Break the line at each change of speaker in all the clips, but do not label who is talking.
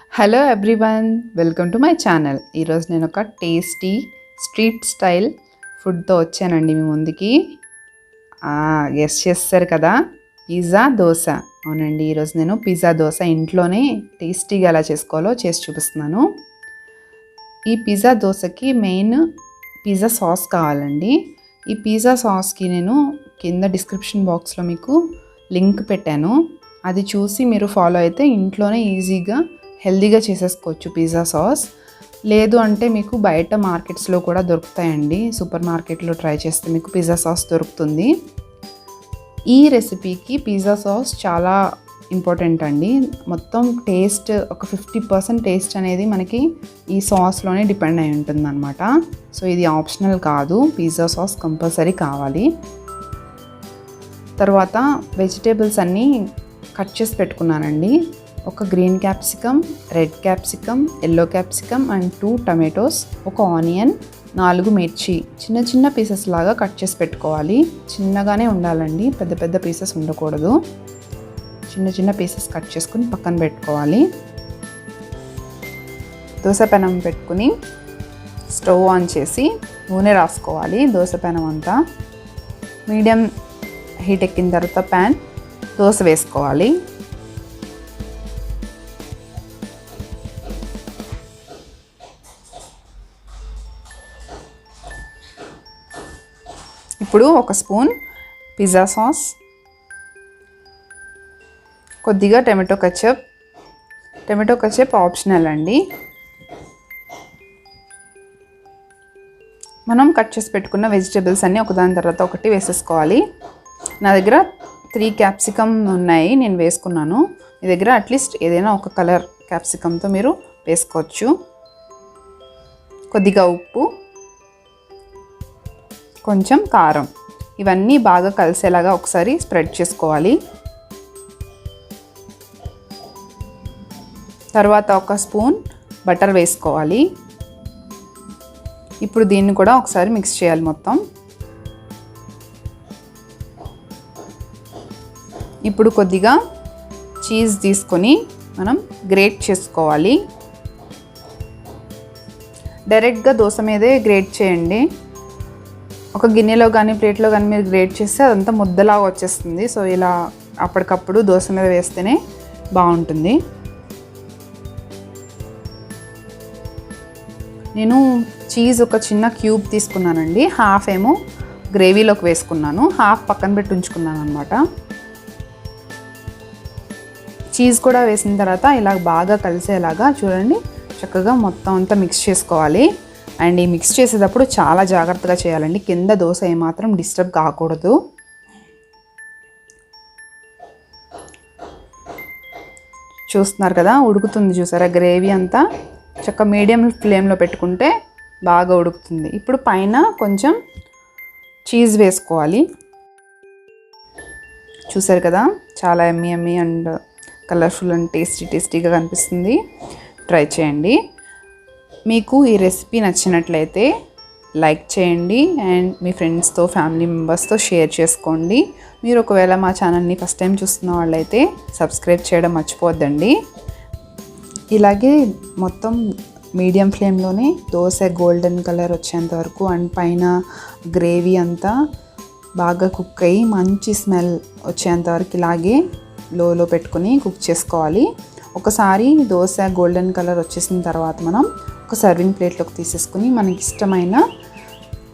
Hello everyone, welcome to my channel. ఈరోజు నేను ఒక టేస్టీ స్ట్రీట్ స్టైల్ ఫుడ్తో వచ్చానండి మీ ముందుకి. గెస్ చేస్తారు కదా, పిజ్జా దోశ. అవునండి, ఈరోజు నేను పిజ్జా దోశ ఇంట్లోనే టేస్టీగా ఎలా చేసుకోవాలో చేసి చూపిస్తున్నాను. ఈ పిజ్జా దోశకి మెయిన్ పిజ్జా సాస్ కావాలండి. ఈ పిజ్జా సాస్కి నేను కింద డిస్క్రిప్షన్ బాక్స్లో మీకు లింక్ పెట్టాను. అది చూసి మీరు ఫాలో అయితే ఇంట్లోనే ఈజీగా హెల్దీగా చేసేసుకోవచ్చు పిజ్జా సాస్. లేదు అంటే మీకు బయట మార్కెట్స్లో కూడా దొరుకుతాయండి. సూపర్ మార్కెట్లో ట్రై చేస్తే మీకు పిజ్జా సాస్ దొరుకుతుంది. ఈ రెసిపీకి పిజ్జా సాస్ చాలా ఇంపార్టెంట్ అండి. మొత్తం టేస్ట్ ఒక 50% టేస్ట్ అనేది మనకి ఈ సాస్లోనే డిపెండ్ అయి ఉంటుంది అనమాట. సో ఇది ఆప్షనల్ కాదు, పిజ్జా సాస్ కంపల్సరీ కావాలి. తర్వాత వెజిటేబుల్స్ అన్నీ కట్ చేసి పెట్టుకున్నానండి. ఒక green capsicum, red capsicum, yellow capsicum and 2 tomatoes, ఒక ఆనియన్, 4 మిర్చి చిన్న చిన్న పీసెస్ లాగా కట్ చేసి పెట్టుకోవాలి. చిన్నగానే ఉండాలండి, పెద్ద పెద్ద పీసెస్ ఉండకూడదు. చిన్న చిన్న పీసెస్ కట్ చేసుకుని పక్కన పెట్టుకోవాలి. దోశ పెనం పెట్టుకుని స్టవ్ ఆన్ చేసి నూనె రాసుకోవాలి. దోశ పెనం అంతా మీడియం హీట్ ఎక్కిన తర్వాత ప్యాన్ దోశ వేసుకోవాలి. ఇప్పుడు ఒక స్పూన్ పిజ్జా సాస్, కొద్దిగా టమాటో కెచప్ ఆప్షనల్ అండి. మనం కట్ చేసి పెట్టుకున్న వెజిటేబుల్స్ అన్నీ ఒకదాని తర్వాత ఒకటి వేసేసుకోవాలి. నా దగ్గర 3 క్యాప్సికమ్ ఉన్నాయి, నేను వేసుకున్నాను. మీ దగ్గర అట్లీస్ట్ ఏదైనా ఒక కలర్ క్యాప్సికమ్తో మీరు వేసుకోవచ్చు. కొద్దిగా ఉప్పు, కొంచెం కారం, ఇవన్నీ బాగా కలిసేలాగా ఒకసారి స్ప్రెడ్ చేసుకోవాలి. తర్వాత ఒక స్పూన్ బటర్ వేసుకోవాలి. ఇప్పుడు దీన్ని కూడా ఒకసారి మిక్స్ చేయాలి మొత్తం. ఇప్పుడు కొద్దిగా చీజ్ తీసుకొని మనం గ్రేట్ చేసుకోవాలి. డైరెక్ట్గా దోశ మీదే గ్రేట్ చేయండి. ఒక గిన్నెలో కానీ ప్లేట్లో కానీ మీరు గ్రేట్ చేస్తే అదంతా ముద్దలాగా వచ్చేస్తుంది. సో ఇలా అప్పటికప్పుడు దోశ మీద వేస్తేనే బాగుంటుంది. నేను చీజ్ ఒక చిన్న క్యూబ్ తీసుకున్నానండి. హాఫ్ ఏమో గ్రేవీలోకి వేసుకున్నాను, హాఫ్ పక్కన పెట్టి ఉంచుకున్నాను అనమాట. చీజ్ కూడా వేసిన తర్వాత ఇలా బాగా కలిసేలాగా చూడండి, చక్కగా మొత్తం అంతా మిక్స్ చేసుకోవాలి. అండ్ ఈ మిక్స్ చేసేటప్పుడు చాలా జాగ్రత్తగా చేయాలండి. కింద దోశ ఏమాత్రం డిస్టర్బ్ కాకూడదు. చూస్తున్నారు కదా, ఉడుకుతుంది చూసారా గ్రేవీ అంతా. చక్కగా మీడియం ఫ్లేమ్లో పెట్టుకుంటే బాగా ఉడుకుతుంది. ఇప్పుడు పైన కొంచెం చీజ్ వేసుకోవాలి. చూసారు కదా, చాలా యమ్మీ అండ్ కలర్ఫుల్ అండ్ టేస్టీగా కనిపిస్తుంది. ట్రై చేయండి. మీకు ఈ రెసిపీ నచ్చినట్లయితే లైక్ చేయండి అండ్ మీ ఫ్రెండ్స్తో, ఫ్యామిలీ మెంబర్స్తో షేర్ చేసుకోండి. మీరు ఒకవేళ మా ఛానల్ని ఫస్ట్ టైం చూస్తున్న వాళ్ళైతే సబ్స్క్రైబ్ చేయడం మర్చిపోద్దండి. ఇలాగే మొత్తం మీడియం ఫ్లేమ్లోనే దోశ గోల్డెన్ కలర్ వచ్చేంత వరకు అండ్ పైన గ్రేవీ అంతా బాగా కుక్ అయ్యి మంచి స్మెల్ వచ్చేంత వరకు ఇలాగే లోలో పెట్టుకుని కుక్ చేసుకోవాలి. ఒకసారి దోశ గోల్డెన్ కలర్ వచ్చేసిన తర్వాత మనం ఒక సర్వింగ్ ప్లేట్లోకి తీసేసుకుని మనకి ఇష్టమైన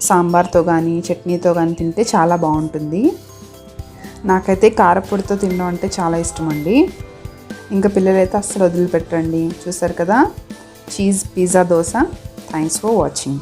సాంబార్తో కానీ చట్నీతో కానీ తింటే చాలా బాగుంటుంది. నాకైతే కారపొడితో తినడం అంటే చాలా ఇష్టం అండి. ఇంకా పిల్లలైతే అస్సలు వదిలిపెట్టండి. చూసారు కదా, cheese pizza dosa. Thanks for watching.